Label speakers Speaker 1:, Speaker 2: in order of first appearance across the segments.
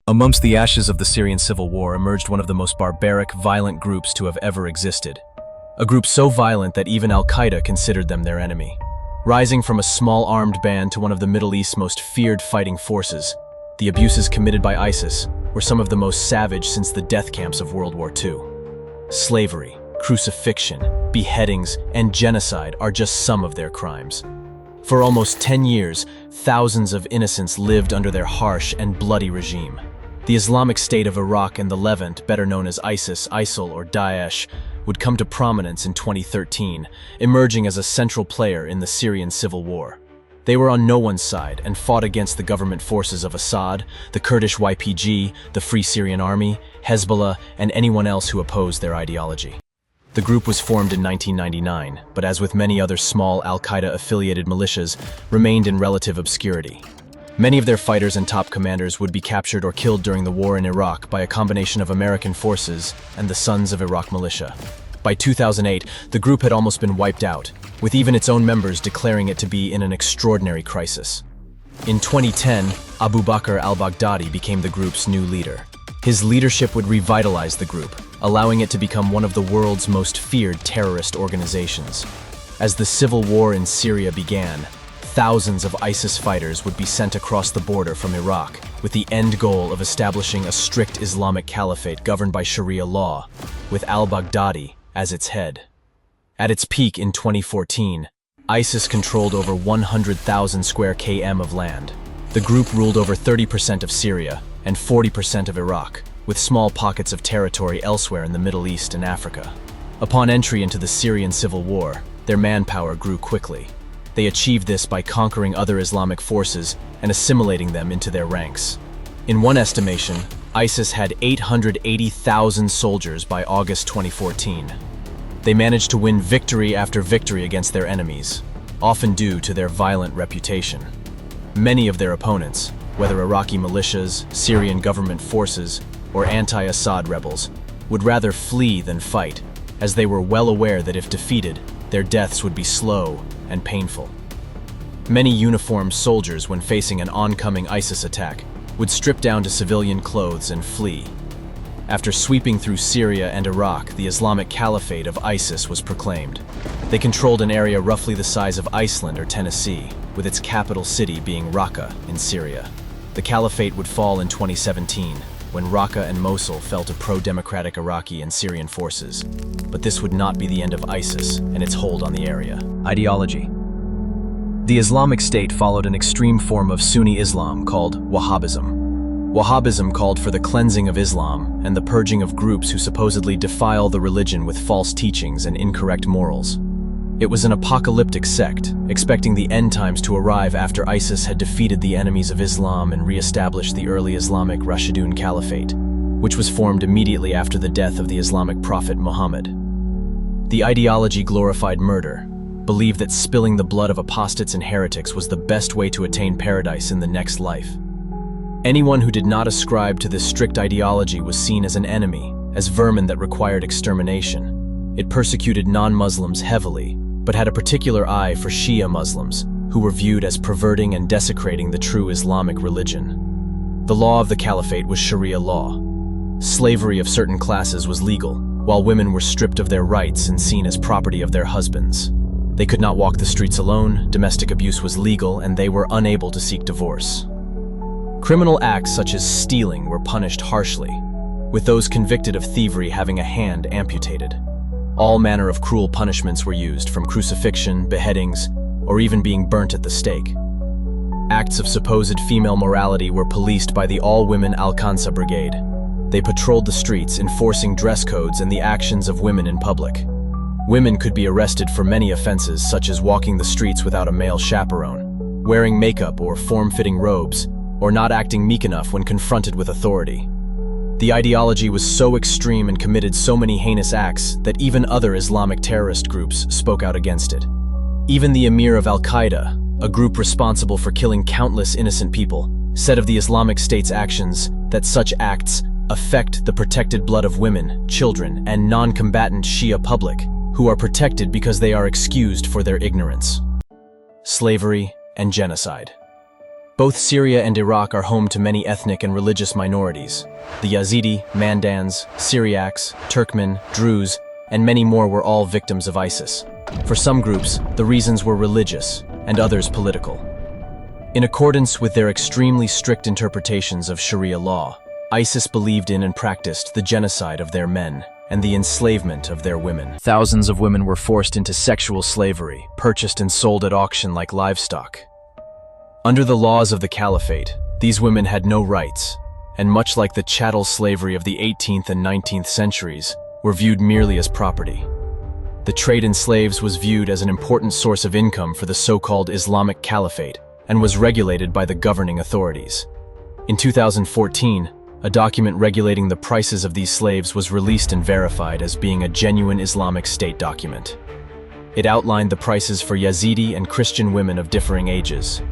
Speaker 1: Amongst the ashes of the Syrian civil war emerged one of the most barbaric, violent groups to have ever existed. A group so violent that even Al-Qaeda considered them their enemy. Rising from a small armed band to one of the Middle East's most feared fighting forces, the abuses committed by ISIS were some of the most savage since the death camps of World War II. Slavery, crucifixion, beheadings, and genocide are just some of their crimes. For almost 10 years, thousands of innocents lived under their harsh and bloody regime. The Islamic State of Iraq and the Levant, better known as ISIS, ISIL, or Daesh, would come to prominence in 2013, emerging as a central player in the Syrian civil war. They were on no one's side and fought against the government forces of Assad, the Kurdish YPG, the Free Syrian Army, Hezbollah, and anyone else who opposed their ideology. The group was formed in 1999, but as with many other small Al-Qaeda-affiliated militias, remained in relative obscurity. Many of their fighters and top commanders would be captured or killed during the war in Iraq by a combination of American forces and the Sons of Iraq militia. By 2008, the group had almost been wiped out, with even its own members declaring it to be in an extraordinary crisis. In 2010, Abu Bakr al-Baghdadi became the group's new leader. His leadership would revitalize the group, allowing it to become one of the world's most feared terrorist organizations. As the civil war in Syria began, thousands of ISIS fighters would be sent across the border from Iraq, with the end goal of establishing a strict Islamic caliphate governed by Sharia law, with al-Baghdadi as its head. At its peak in 2014, ISIS controlled over 100,000 square km of land. The group ruled over 30% of Syria and 40% of Iraq, with small pockets of territory elsewhere in the Middle East and Africa. Upon entry into the Syrian civil war, their manpower grew quickly. They achieved this by conquering other Islamic forces and assimilating them into their ranks. In one estimation, ISIS had 880,000 soldiers by August 2014. They managed to win victory after victory against their enemies, often due to their violent reputation. Many of their opponents, whether Iraqi militias, Syrian government forces, or anti-Assad rebels, would rather flee than fight, as they were well aware that if defeated, their deaths would be slow and painful. Many uniformed soldiers, when facing an oncoming ISIS attack, would strip down to civilian clothes and flee. After sweeping through Syria and Iraq, the Islamic Caliphate of ISIS was proclaimed. They controlled an area roughly the size of Iceland or Tennessee, with its capital city being Raqqa in Syria. The Caliphate would fall in 2017, when Raqqa and Mosul fell to pro-democratic Iraqi and Syrian forces. But this would not be the end of ISIS and its hold on the area. Ideology. The Islamic State followed an extreme form of Sunni Islam called Wahhabism. Wahhabism called for the cleansing of Islam and the purging of groups who supposedly defile the religion with false teachings and incorrect morals. It was an apocalyptic sect, expecting the end times to arrive after ISIS had defeated the enemies of Islam and re-established the early Islamic Rashidun Caliphate, which was formed immediately after the death of the Islamic prophet Muhammad. The ideology glorified murder, believed that spilling the blood of apostates and heretics was the best way to attain paradise in the next life. Anyone who did not ascribe to this strict ideology was seen as an enemy, as vermin that required extermination. It persecuted non-Muslims heavily, but had a particular eye for Shia Muslims, who were viewed as perverting and desecrating the true Islamic religion. The law of the Caliphate was Sharia law. Slavery of certain classes was legal, while women were stripped of their rights and seen as property of their husbands. They could not walk the streets alone, domestic abuse was legal, and they were unable to seek divorce. Criminal acts such as stealing were punished harshly, with those convicted of thievery having a hand amputated. All manner of cruel punishments were used, from crucifixion, beheadings, or even being burnt at the stake. Acts of supposed female morality were policed by the all-women Al-Qansa Brigade. They patrolled the streets, enforcing dress codes and the actions of women in public. Women could be arrested for many offenses, such as walking the streets without a male chaperone, wearing makeup or form-fitting robes, or not acting meek enough when confronted with authority. The ideology was so extreme and committed so many heinous acts that even other Islamic terrorist groups spoke out against it. Even the Emir of Al-Qaeda, a group responsible for killing countless innocent people, said of the Islamic State's actions that such acts affect the protected blood of women, children, and non-combatant Shia public, who are protected because they are excused for their ignorance. Slavery and genocide. Both Syria and Iraq are home to many ethnic and religious minorities. The Yazidi, Mandans, Syriacs, Turkmen, Druze, and many more were all victims of ISIS. For some groups, the reasons were religious, and others political. In accordance with their extremely strict interpretations of Sharia law, ISIS believed in and practiced the genocide of their men and the enslavement of their women. Thousands of women were forced into sexual slavery, purchased and sold at auction like livestock. Under the laws of the Caliphate, these women had no rights, and much like the chattel slavery of the 18th and 19th centuries, were viewed merely as property. The trade in slaves was viewed as an important source of income for the so-called Islamic Caliphate and was regulated by the governing authorities. In 2014, a document regulating the prices of these slaves was released and verified as being a genuine Islamic State document. It outlined the prices for Yazidi and Christian women of differing ages.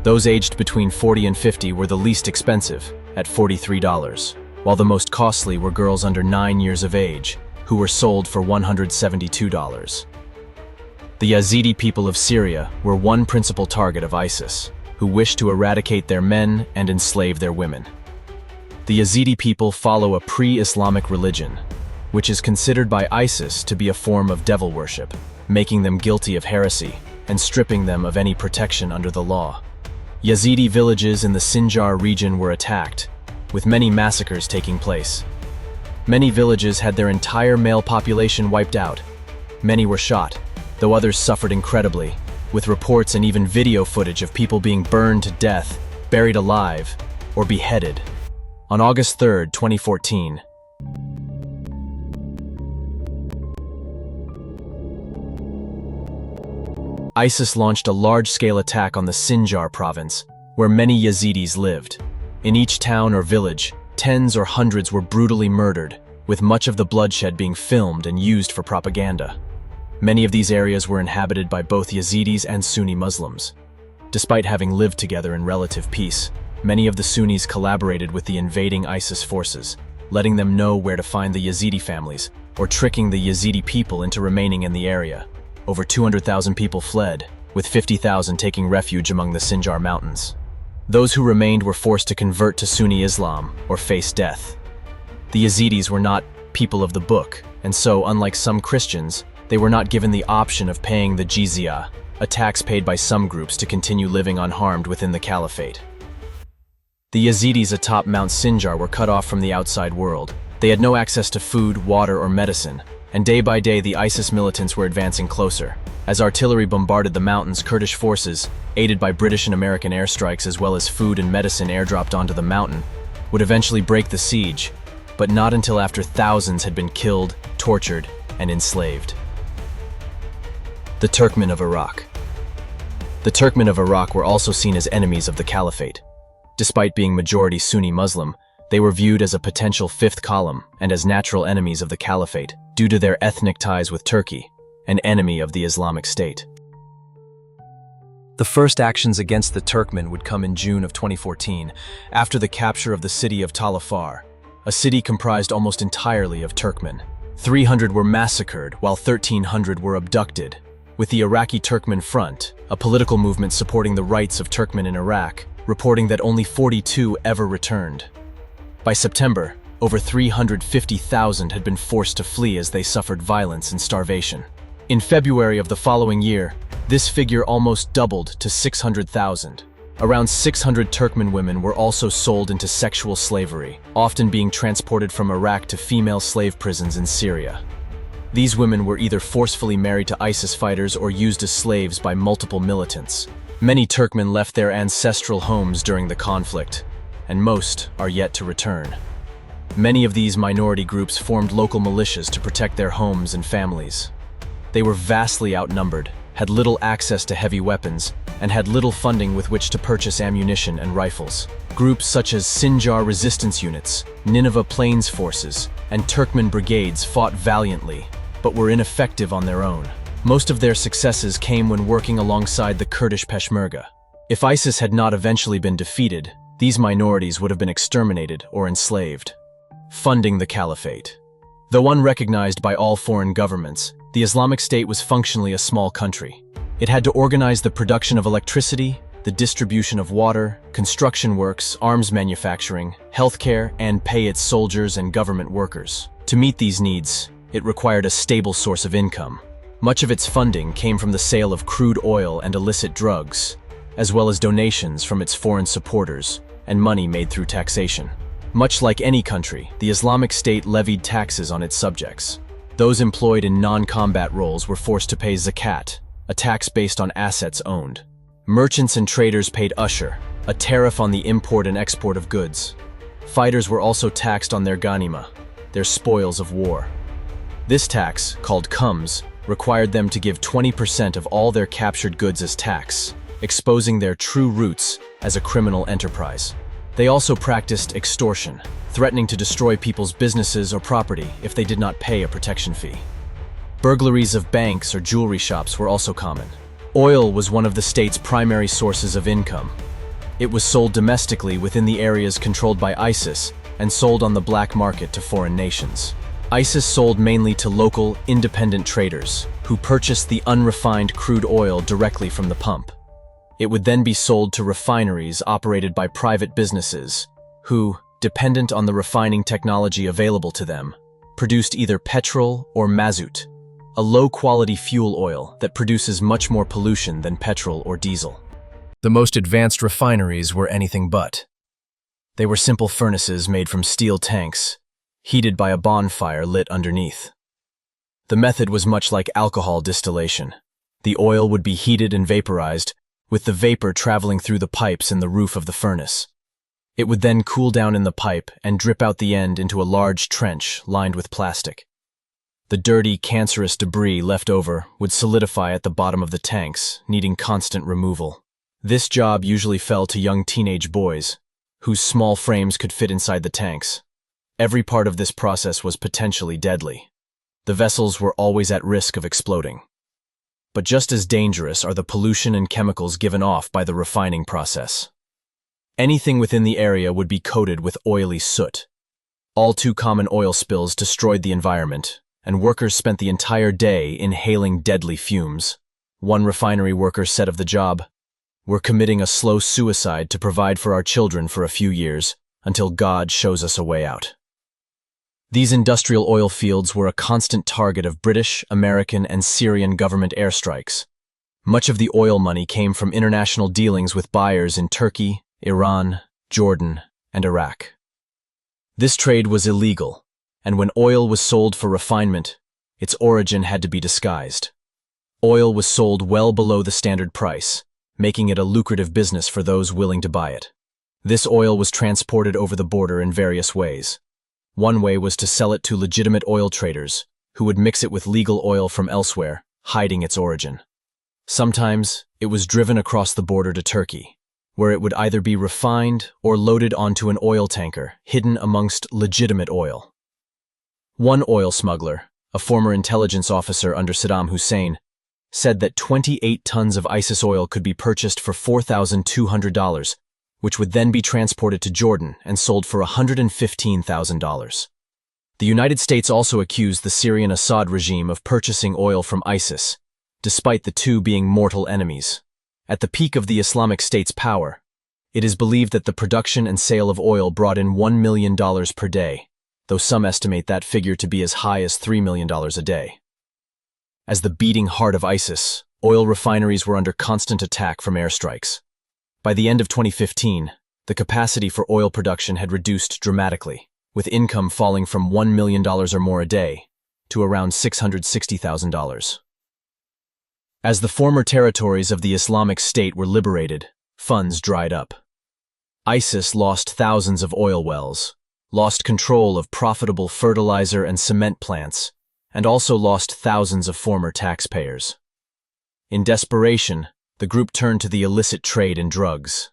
Speaker 1: Those aged between 40 and 50 were the least expensive, at $43, while the most costly were girls under 9 years of age, who were sold for $172. The Yazidi people of Syria were one principal target of ISIS, who wished to eradicate their men and enslave their women. The Yazidi people follow a pre-Islamic religion, which is considered by ISIS to be a form of devil worship, making them guilty of heresy and stripping them of any protection under the law. Yazidi villages in the Sinjar region were attacked, with many massacres taking place. Many villages had their entire male population wiped out. Many were shot, though others suffered incredibly, with reports and even video footage of people being burned to death, buried alive, or beheaded. On August 3, 2014, ISIS launched a large-scale attack on the Sinjar province, where many Yazidis lived. In each town or village, tens or hundreds were brutally murdered, with much of the bloodshed being filmed and used for propaganda. Many of these areas were inhabited by both Yazidis and Sunni Muslims. Despite having lived together in relative peace, many of the Sunnis collaborated with the invading ISIS forces, letting them know where to find the Yazidi families, or tricking the Yazidi people into remaining in the area. Over 200,000 people fled, with 50,000 taking refuge among the Sinjar mountains. Those who remained were forced to convert to Sunni Islam or face death. The Yazidis were not people of the book, and so, unlike some Christians, they were not given the option of paying the jizya, a tax paid by some groups to continue living unharmed within the caliphate. The Yazidis atop Mount Sinjar were cut off from the outside world. They had no access to food, water, or medicine, and day by day the ISIS militants were advancing closer. As artillery bombarded the mountains, Kurdish forces, aided by British and American airstrikes as well as food and medicine airdropped onto the mountain, would eventually break the siege, but not until after thousands had been killed, tortured, and enslaved. The Turkmen of Iraq. The Turkmen of Iraq were also seen as enemies of the caliphate. Despite being majority Sunni Muslim, they were viewed as a potential fifth column and as natural enemies of the caliphate due to their ethnic ties with Turkey, an enemy of the Islamic State. The first actions against the Turkmen would come in June of 2014, after the capture of the city of Tal Afar, a city comprised almost entirely of Turkmen. 300 were massacred, while 1,300 were abducted, with the Iraqi Turkmen Front, a political movement supporting the rights of Turkmen in Iraq, reporting that only 42 ever returned. By September, over 350,000 had been forced to flee as they suffered violence and starvation. In February of the following year, this figure almost doubled to 600,000. Around 600 Turkmen women were also sold into sexual slavery, often being transported from Iraq to female slave prisons in Syria. These women were either forcefully married to ISIS fighters or used as slaves by multiple militants. Many Turkmen left their ancestral homes during the conflict, and most are yet to return. Many of these minority groups formed local militias to protect their homes and families. They were vastly outnumbered, had little access to heavy weapons, and had little funding with which to purchase ammunition and rifles. Groups such as Sinjar resistance units, Nineveh Plains forces, and Turkmen brigades fought valiantly, but were ineffective on their own. Most of their successes came when working alongside the Kurdish Peshmerga. If ISIS had not eventually been defeated, these minorities would have been exterminated or enslaved. Funding the caliphate. Though unrecognized by all foreign governments, the Islamic State was functionally a small country. It had to organize the production of electricity, the distribution of water, construction works, arms manufacturing, healthcare, and pay its soldiers and government workers. To meet these needs, it required a stable source of income. Much of its funding came from the sale of crude oil and illicit drugs, as well as donations from its foreign supporters and money made through taxation. Much like any country, the Islamic State levied taxes on its subjects. Those employed in non-combat roles were forced to pay zakat, a tax based on assets owned. Merchants and traders paid ushur, a tariff on the import and export of goods. Fighters were also taxed on their ghanima, their spoils of war. This tax, called khums, required them to give 20% of all their captured goods as tax, exposing their true roots as a criminal enterprise. They also practiced extortion, threatening to destroy people's businesses or property if they did not pay a protection fee. Burglaries of banks or jewelry shops were also common. Oil was one of the state's primary sources of income. It was sold domestically within the areas controlled by ISIS and sold on the black market to foreign nations. ISIS sold mainly to local, independent traders, who purchased the unrefined crude oil directly from the pump. It would then be sold to refineries operated by private businesses, who, dependent on the refining technology available to them, produced either petrol or mazout, a low-quality fuel oil that produces much more pollution than petrol or diesel. The most advanced refineries were anything but. They were simple furnaces made from steel tanks, heated by a bonfire lit underneath. The method was much like alcohol distillation. The oil would be heated and vaporized, with the vapor traveling through the pipes in the roof of the furnace. It would then cool down in the pipe and drip out the end into a large trench lined with plastic. The dirty, cancerous debris left over would solidify at the bottom of the tanks, needing constant removal. This job usually fell to young teenage boys, whose small frames could fit inside the tanks. Every part of this process was potentially deadly. The vessels were always at risk of exploding. But just as dangerous are the pollution and chemicals given off by the refining process. Anything within the area would be coated with oily soot. All too common oil spills destroyed the environment, and workers spent the entire day inhaling deadly fumes. One refinery worker said of the job, "We're committing a slow suicide to provide for our children for a few years, until God shows us a way out." These industrial oil fields were a constant target of British, American, and Syrian government airstrikes. Much of the oil money came from international dealings with buyers in Turkey, Iran, Jordan, and Iraq. This trade was illegal, and when oil was sold for refinement, its origin had to be disguised. Oil was sold well below the standard price, making it a lucrative business for those willing to buy it. This oil was transported over the border in various ways. One way was to sell it to legitimate oil traders, who would mix it with legal oil from elsewhere, hiding its origin. Sometimes, it was driven across the border to Turkey, where it would either be refined or loaded onto an oil tanker, hidden amongst legitimate oil. One oil smuggler, a former intelligence officer under Saddam Hussein, said that 28 tons of ISIS oil could be purchased for $4,200, which would then be transported to Jordan and sold for $115,000. The United States also accused the Syrian Assad regime of purchasing oil from ISIS, despite the two being mortal enemies. At the peak of the Islamic State's power, it is believed that the production and sale of oil brought in $1 million per day, though some estimate that figure to be as high as $3 million a day. As the beating heart of ISIS, oil refineries were under constant attack from airstrikes. By the end of 2015, the capacity for oil production had reduced dramatically, with income falling from $1 million or more a day to around $660,000. As the former territories of the Islamic State were liberated, funds dried up. ISIS lost thousands of oil wells, lost control of profitable fertilizer and cement plants, and also lost thousands of former taxpayers. In desperation, the group turned to the illicit trade in drugs.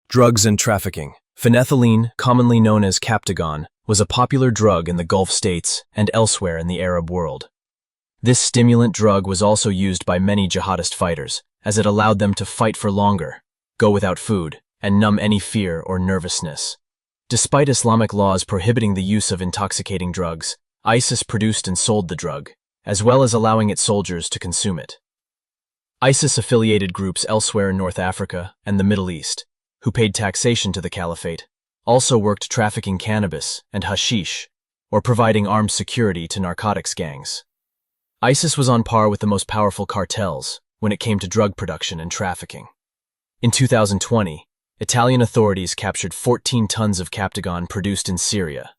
Speaker 1: Drugs and trafficking. Phenethylene, commonly known as Captagon, was a popular drug in the Gulf states and elsewhere in the Arab world. This stimulant drug was also used by many jihadist fighters, as it allowed them to fight for longer, go without food, and numb any fear or nervousness. Despite Islamic laws prohibiting the use of intoxicating drugs, ISIS produced and sold the drug, as well as allowing its soldiers to consume it. ISIS-affiliated groups elsewhere in North Africa and the Middle East, who paid taxation to the caliphate, also worked trafficking cannabis and hashish, or providing armed security to narcotics gangs. ISIS was on par with the most powerful cartels when it came to drug production and trafficking. In 2020, Italian authorities captured 14 tons of Captagon produced in Syria,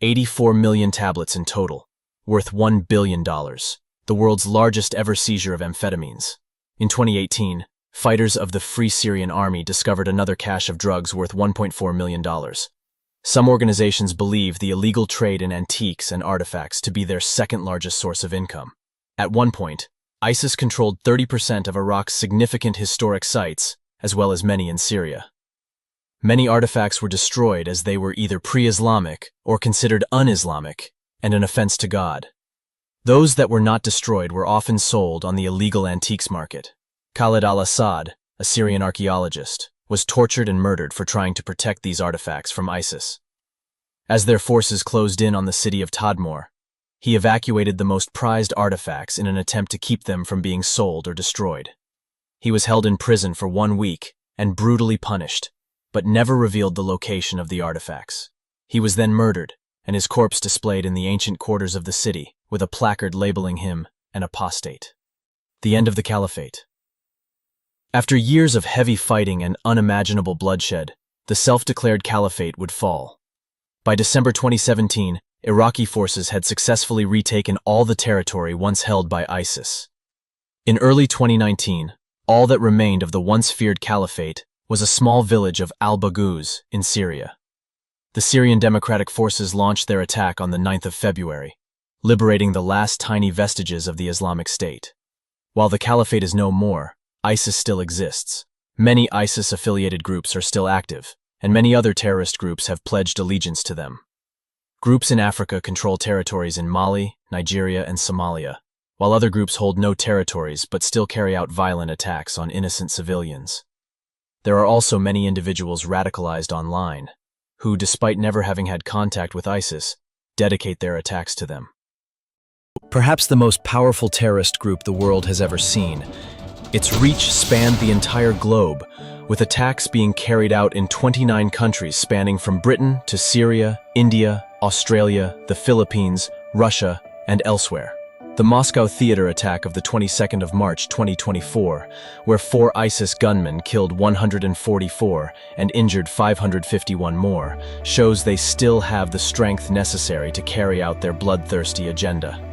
Speaker 1: 84 million tablets in total, worth $1 billion, the world's largest ever seizure of amphetamines. In 2018, fighters of the Free Syrian Army discovered another cache of drugs worth $1.4 million. Some organizations believe the illegal trade in antiques and artifacts to be their second largest source of income. At one point, ISIS controlled 30% of Iraq's significant historic sites, as well as many in Syria. Many artifacts were destroyed as they were either pre-Islamic or considered un-Islamic and an offense to God. Those that were not destroyed were often sold on the illegal antiques market. Khalid al-Assad, a Syrian archaeologist, was tortured and murdered for trying to protect these artifacts from ISIS. As their forces closed in on the city of Tadmor, he evacuated the most prized artifacts in an attempt to keep them from being sold or destroyed. He was held in prison for 1 week and brutally punished, but never revealed the location of the artifacts. He was then murdered, and his corpse displayed in the ancient quarters of the city, with a placard labeling him an apostate. The end of the caliphate. After years of heavy fighting and unimaginable bloodshed, the self-declared caliphate would fall. By December 2017, Iraqi forces had successfully retaken all the territory once held by ISIS. In early 2019, all that remained of the once feared caliphate was a small village of al-Baghouz in Syria. The Syrian Democratic Forces launched their attack on the 9th of February, liberating the last tiny vestiges of the Islamic State. While the caliphate is no more, ISIS still exists. Many ISIS-affiliated groups are still active, and many other terrorist groups have pledged allegiance to them. Groups in Africa control territories in Mali, Nigeria, and Somalia, while other groups hold no territories but still carry out violent attacks on innocent civilians. There are also many individuals radicalized online, who, despite never having had contact with ISIS, dedicate their attacks to them. Perhaps the most powerful terrorist group the world has ever seen. Its reach spanned the entire globe, with attacks being carried out in 29 countries spanning from Britain to Syria, India, Australia, the Philippines, Russia, and elsewhere. The Moscow theater attack of the 22nd of March 2024, where 4 ISIS gunmen killed 144 and injured 551 more, shows they still have the strength necessary to carry out their bloodthirsty agenda.